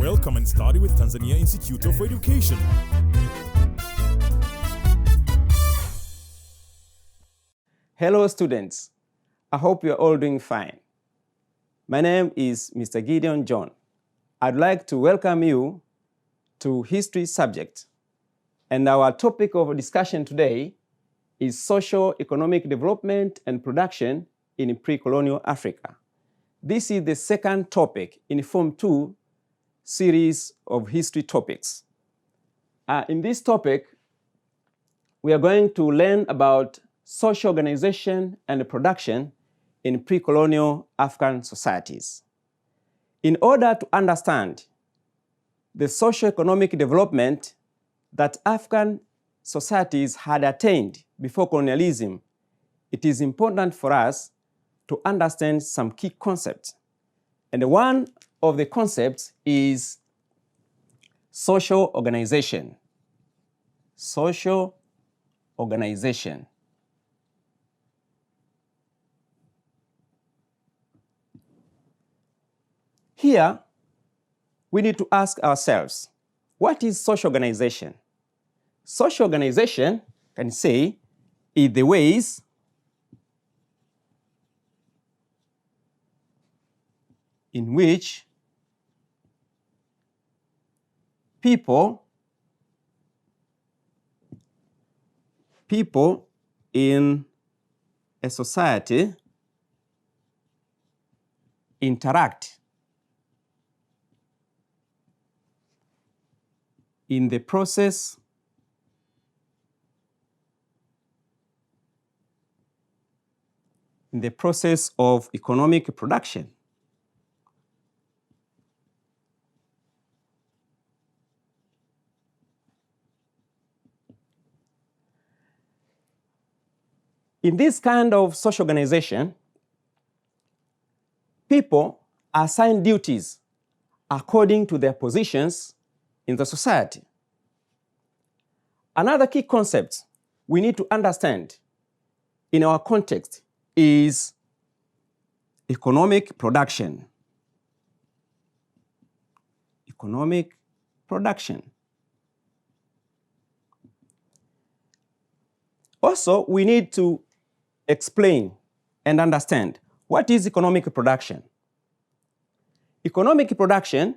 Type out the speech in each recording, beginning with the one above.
Welcome and study with Tanzania Institute of Education. Hello students, I hope you are all doing fine. My name is Mr. Gideon John. I'd like to welcome you to history subject. And our topic of discussion today is socio-economic development and production in pre-colonial Africa. This is the second topic in Form 2 series of history topics. In this topic, we are going to learn about social organization and production in pre-colonial African societies. In order to understand the socio-economic development that African societies had attained before colonialism, it is important for us to understand some key concepts. And one of the concepts is social organization. Social organization. Here, we need to ask ourselves, what is social organization? Social organization, can say, is the ways in which people in a society interact in the process of economic production. In this kind of social organization, people are assigned duties according to their positions in the society. Another key concept we need to understand in our context is economic production. Economic production. Also, we need to explain and understand what is economic production. Economic production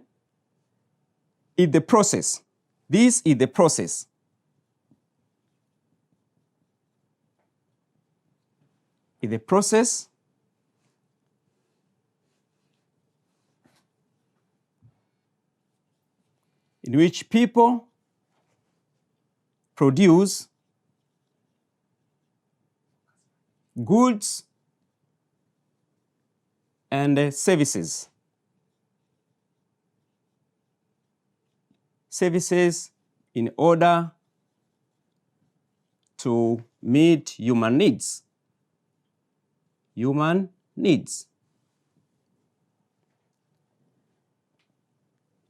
is the process. This is the process in which people produce goods and services. Services in order to meet human needs. Human needs.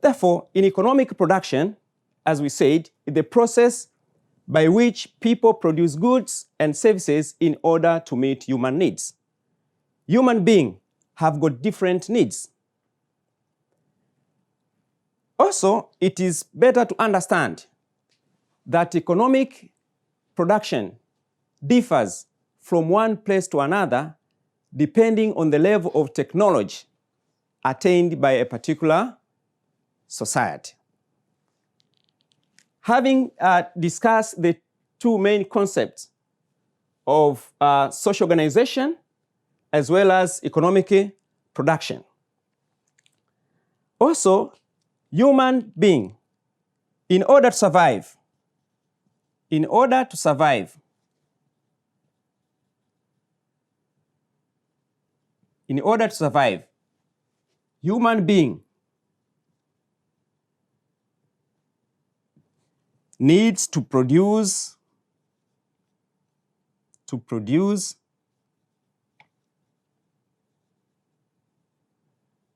Therefore, in economic production, as we said, is the process by which people produce goods and services in order to meet human needs. Human beings have got different needs. Also, it is better to understand that economic production differs from one place to another depending on the level of technology attained by a particular society. Having discussed the two main concepts of social organization as well as economic production. Also, human being, in order to survive, human being needs to produce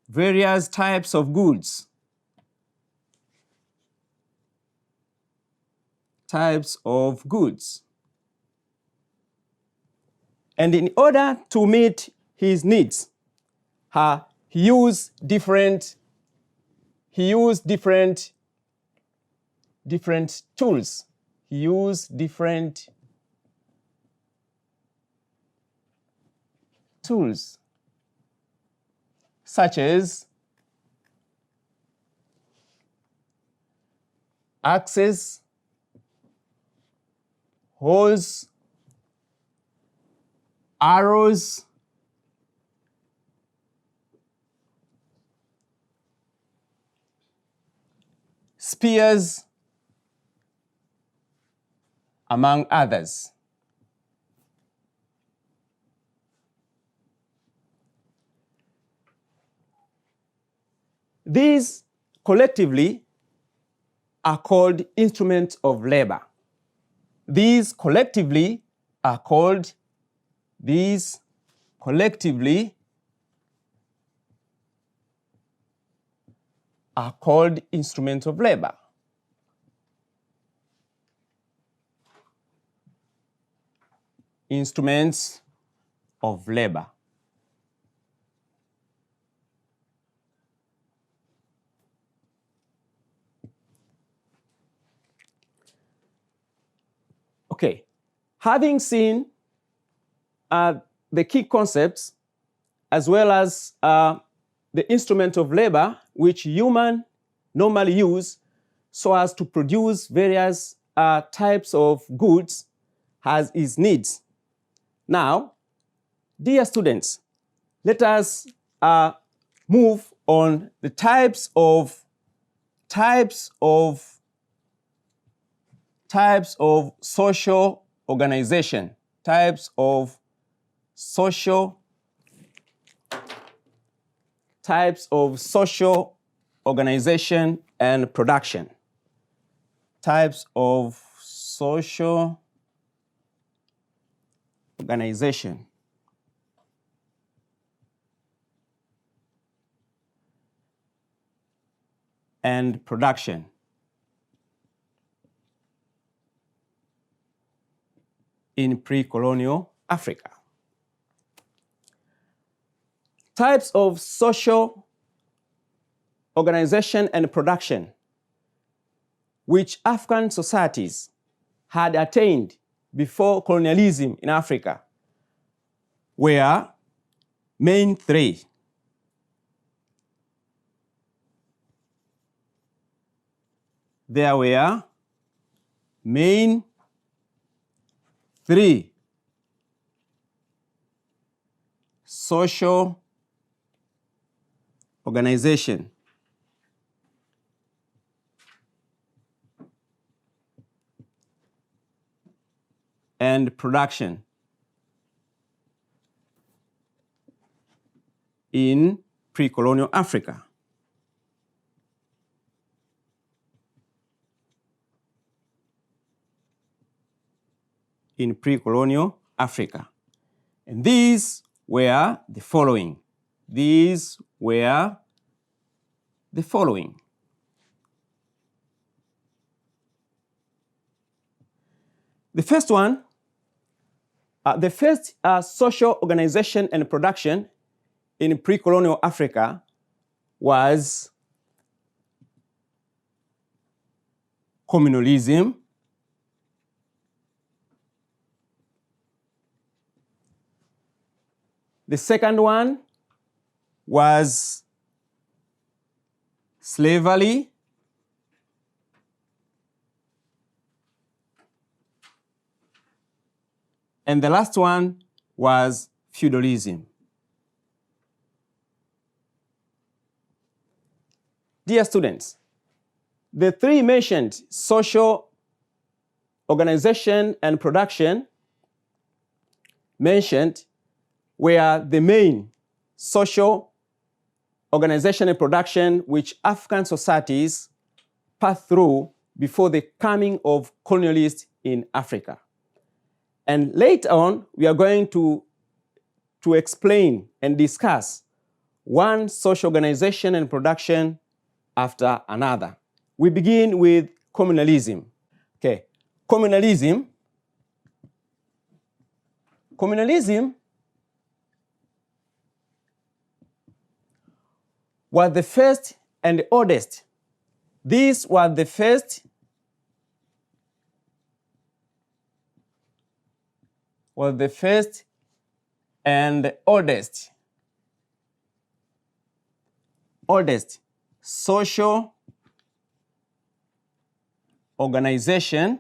various types of goods. And in order to meet his needs, he uses different he used different tools. He used different tools such as axes, hoes, arrows, spears, among others. These collectively are called instruments of labor. These collectively are called instruments of labor. Instruments of labor. Okay, having seen the key concepts as well as the instrument of labor which humans normally use so as to produce various types of goods as his needs. Now, dear students, let us move on the types of social organization, types of social organization and production. Types of social organization and production. In pre-colonial Africa. Types of social organization and production which African societies had attained before colonialism in Africa were main three. There were main three social organization and production in pre-colonial Africa. In pre-colonial Africa. And these were the following. The first one, the first social organization and production in pre-colonial Africa was communalism. The second one was slavery. And the last one was feudalism. Dear students, the three mentioned social organization and production mentioned were the main social organization and production which African societies passed through before the coming of colonialists in Africa. And later on, we are going to explain and discuss one social organization and production after another. We begin with communalism. Okay, communalism was the first and the oldest These were the first and oldest social organization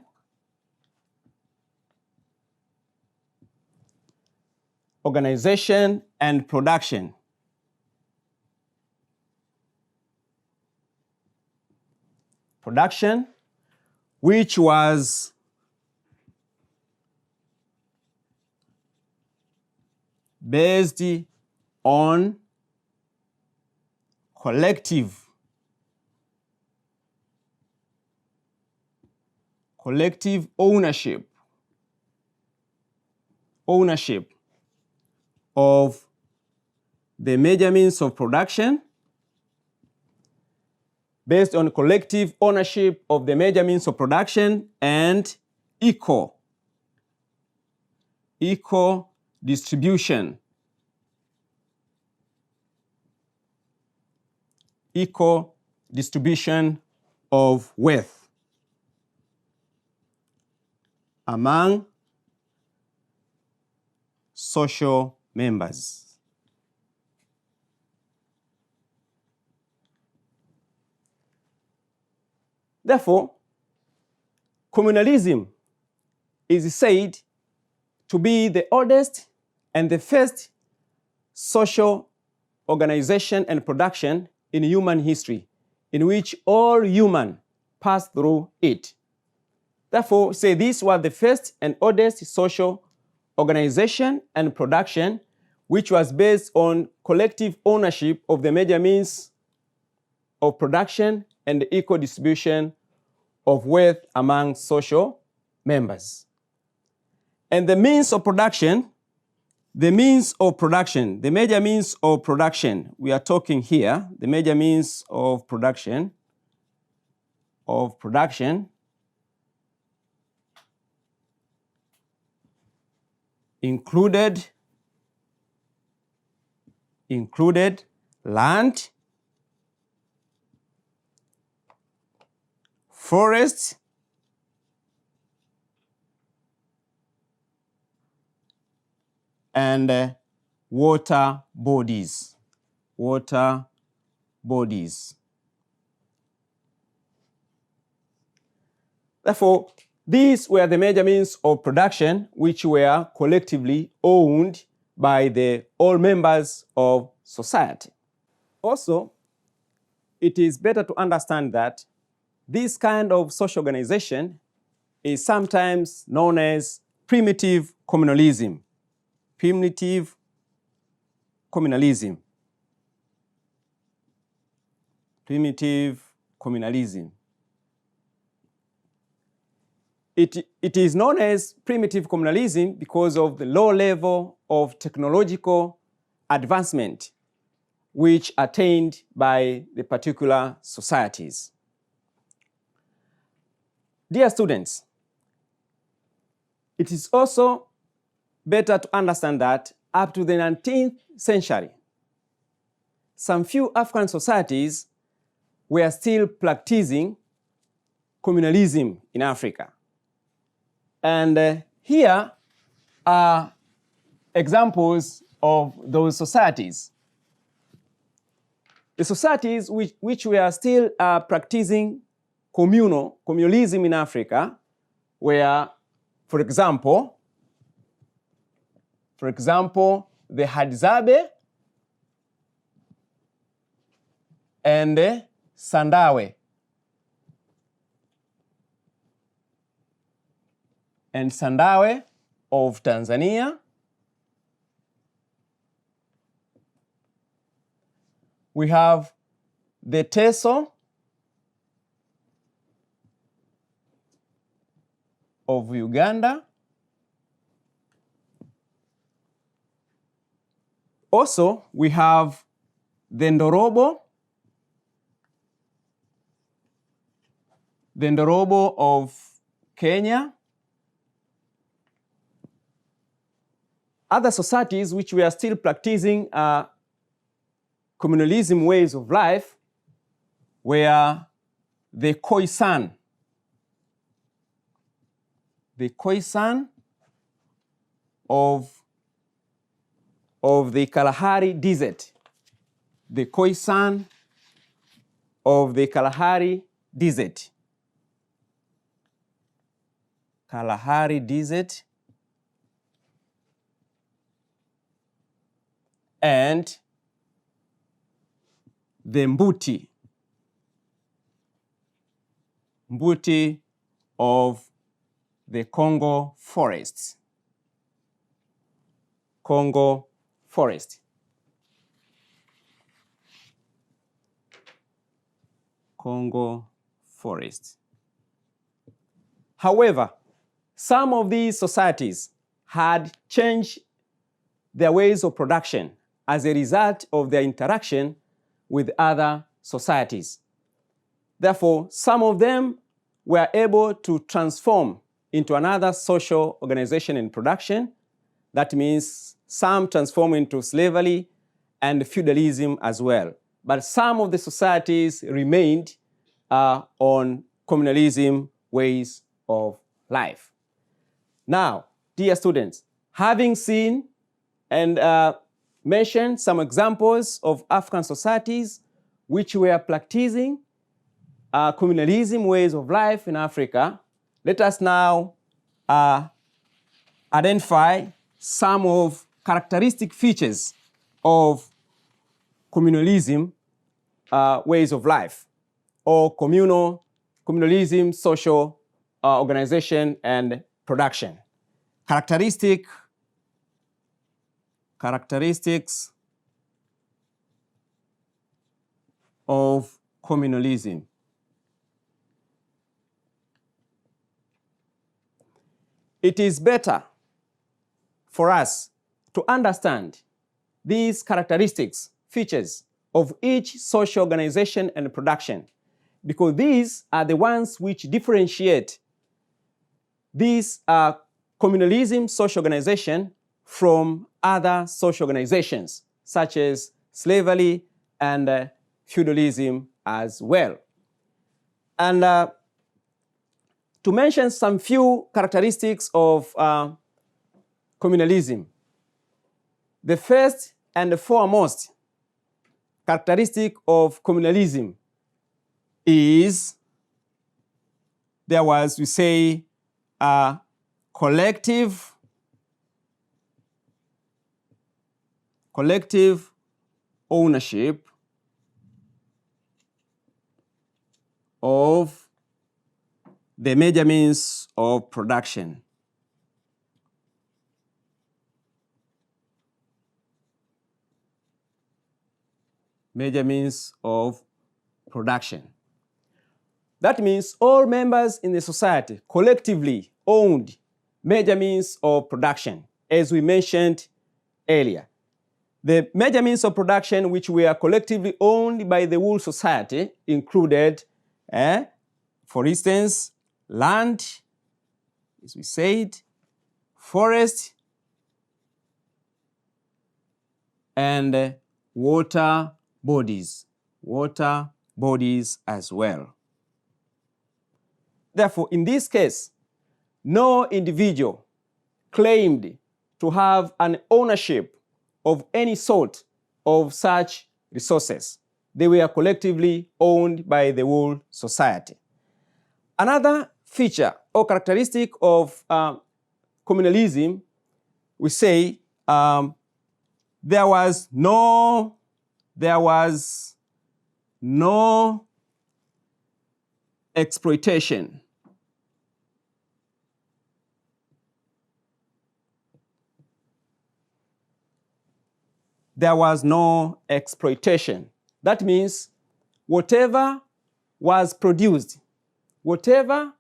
and production. Which was based on collective ownership of the major means of production, and equal distribution of wealth among social members. Therefore, communalism is said to be the oldest and the first social organization and production in human history, in which all human passed through it. Therefore, say these were the first and oldest social organization and production which was based on collective ownership of the major means of production and the equal distribution of wealth among social members. And the means of production, the major means of production, we are talking here, the major means of production included land, forests, and water bodies. Therefore, these were the major means of production which were collectively owned by all members of society. Also, it is better to understand that this kind of social organization is sometimes known as primitive communalism. It is known as primitive communalism because of the low level of technological advancement which attained by the particular societies. Dear students, it is also better to understand that up to the 19th century, some few African societies were still practicing communalism in Africa. And here are examples of those societies. The societies which were still practicing communalism in Africa were, for example, the Hadzabe and the Sandawe. And Sandawe of Tanzania. We have the Teso of Uganda. Also, we have the Ndorobo of Kenya. Other societies which were still practicing communalism ways of life were the Khoisan. The Khoisan of the Kalahari Desert. The Khoisan of the Kalahari Desert. Kalahari Desert. And the Mbuti. Mbuti of the Congo forests. Congo forest. Congo forest. However, some of these societies had changed their ways of production as a result of their interaction with other societies. Therefore, some of them were able to transform into another social organization and production. That means some transform into slavery and feudalism as well. But some of the societies remained on communalism ways of life. Now, dear students, having seen and mentioned some examples of African societies which were practicing communalism ways of life in Africa, let us now identify some of characteristic features of communalism ways of life, or communalism social organization and production. Characteristics of communalism. It is better for us to understand these characteristics, features of each social organization and production, because these are the ones which differentiate these communalism social organization from other social organizations, such as slavery and feudalism as well. And to mention some few characteristics of communalism, the first and the foremost characteristic of communalism is there was, we say, collective ownership of the major means of production. Major means of production. That means all members in the society collectively owned major means of production, as we mentioned earlier. The major means of production which were collectively owned by the whole society included, for instance, land, as we said, forest, and water bodies as well. Therefore, in this case, no individual claimed to have an ownership of any sort of such resources. They were collectively owned by the whole society. Another feature or characteristic of communalism, we say there was no exploitation. There was no exploitation. That means whatever was produced, whatever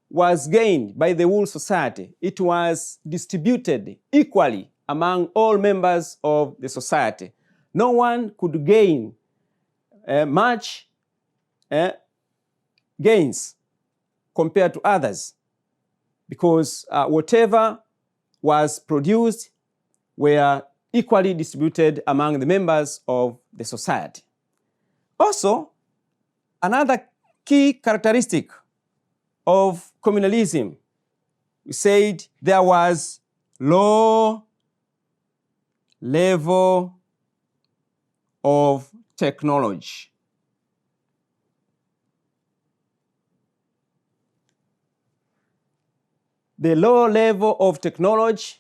was gained by the whole society, it was distributed equally among all members of the society. No one could gain much gains compared to others, because whatever was produced were equally distributed among the members of the society. Also, another key characteristic of communalism, we said there was low level of technology. The low level of technology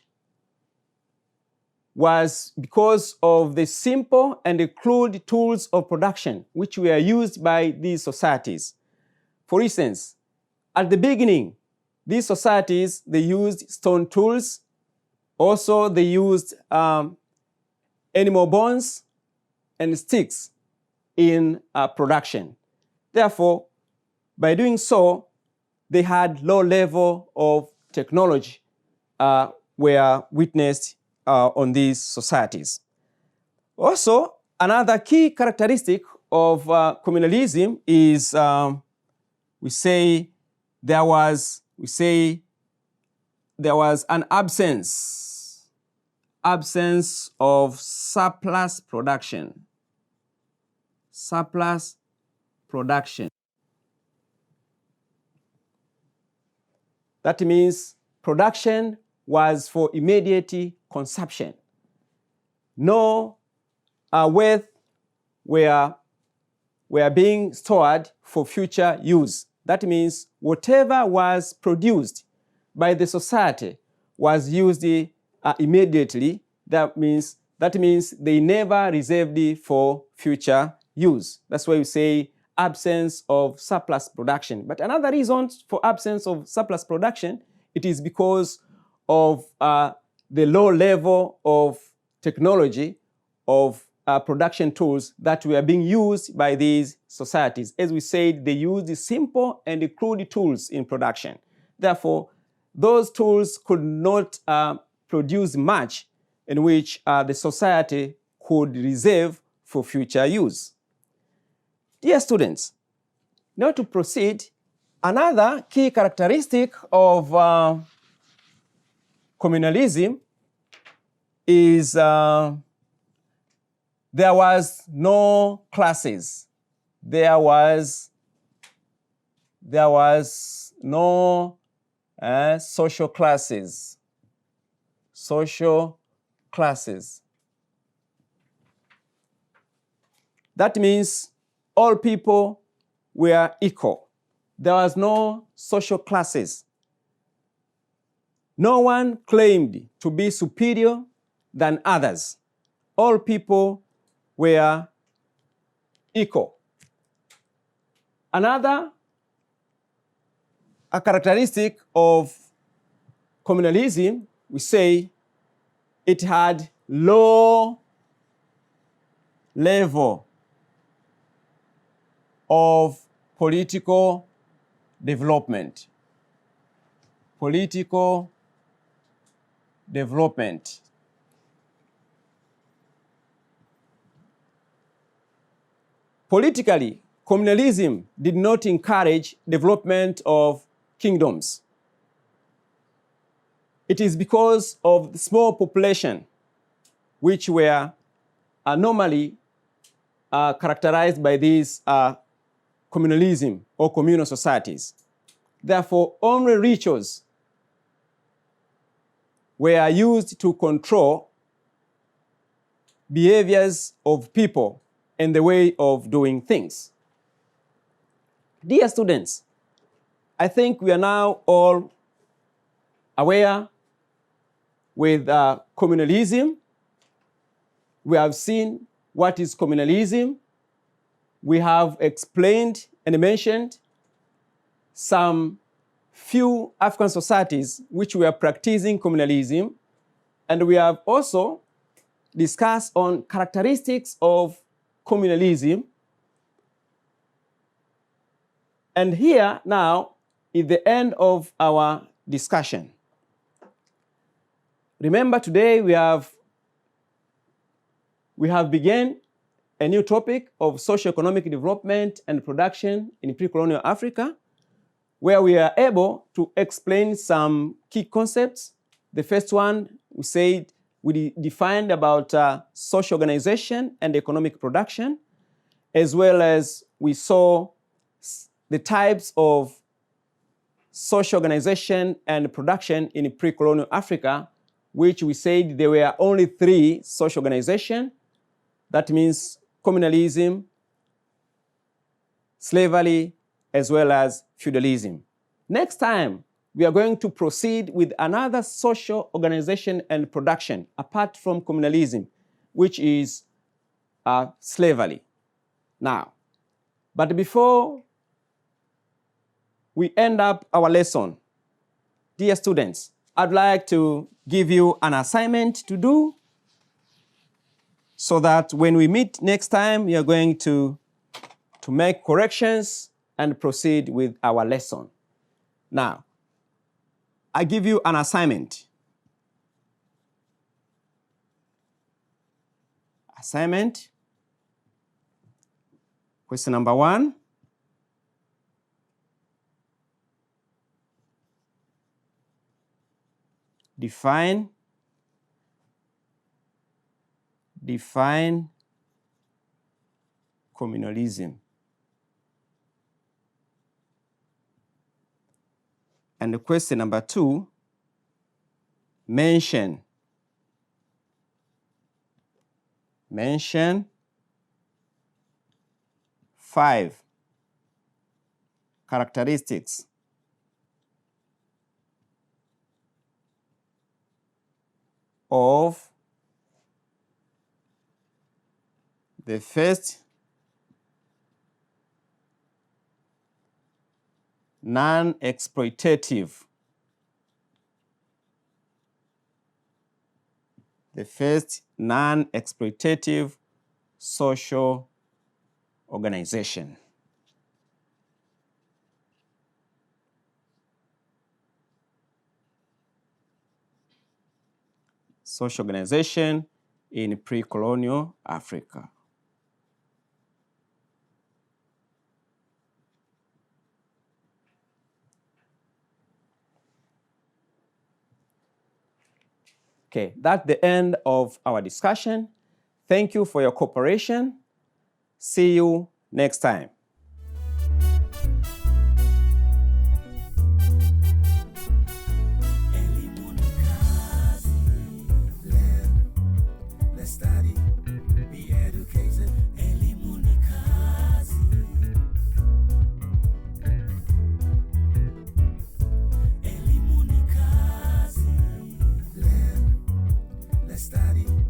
was because of the simple and the crude tools of production which were used by these societies. For instance, at the beginning, these societies, they used stone tools. Also, they used animal bones and sticks in production. Therefore, by doing so, they had low level of technology were witnessed on these societies. Also, another key characteristic of communalism is we say there was an absence of surplus production. Surplus production. That means production was for immediate consumption. No wealth were being stored for future use. That means whatever was produced by the society was used immediately. That means they never reserved it for future use. That's why we say absence of surplus production. But another reason for absence of surplus production, it is because of the low level of technology of production tools that were being used by these societies. As we said, they used the simple and the crude tools in production. Therefore, those tools could not produce much in which the society could reserve for future use. Dear students, now to proceed, another key characteristic of communalism is there was no classes. There was no social classes. Social classes. That means all people were equal. There was no social classes. No one claimed to be superior than others. All people were equal. Another characteristic of communalism, we say it had low level of political development. Political development. Politically, communalism did not encourage development of kingdoms. It is because of the small population which were normally characterized by these communalism or communal societies. Therefore, only rituals were used to control behaviors of people and the way of doing things. Dear students, I think we are now all aware with communalism. We have seen what is communalism. We have explained and mentioned some few African societies which were practicing communalism, and we have also discussed on characteristics of communalism. And here now is the end of our discussion. Remember, today we have begun a new topic of socio-economic development and production in pre-colonial Africa, where we are able to explain some key concepts. The first one, we said, we defined about social organization and economic production, as well as we saw the types of social organization and production in pre-colonial Africa, which we said there were only 3 social organizations. That means communalism, slavery, as well as feudalism. Next time, we are going to proceed with another social organization and production apart from communalism, which is slavery. Now, but before we end up our lesson, dear students, I'd like to give you an assignment to do so that when we meet next time, you're going to make corrections and proceed with our lesson. Now, I give you an assignment. Assignment. Question number 1. Define communalism. And the question number 2, mention 5 characteristics of the first non-exploitative social organization. Social organization in pre-colonial Africa. Okay, that's the end of our discussion. Thank you for your cooperation. See you next time. Study.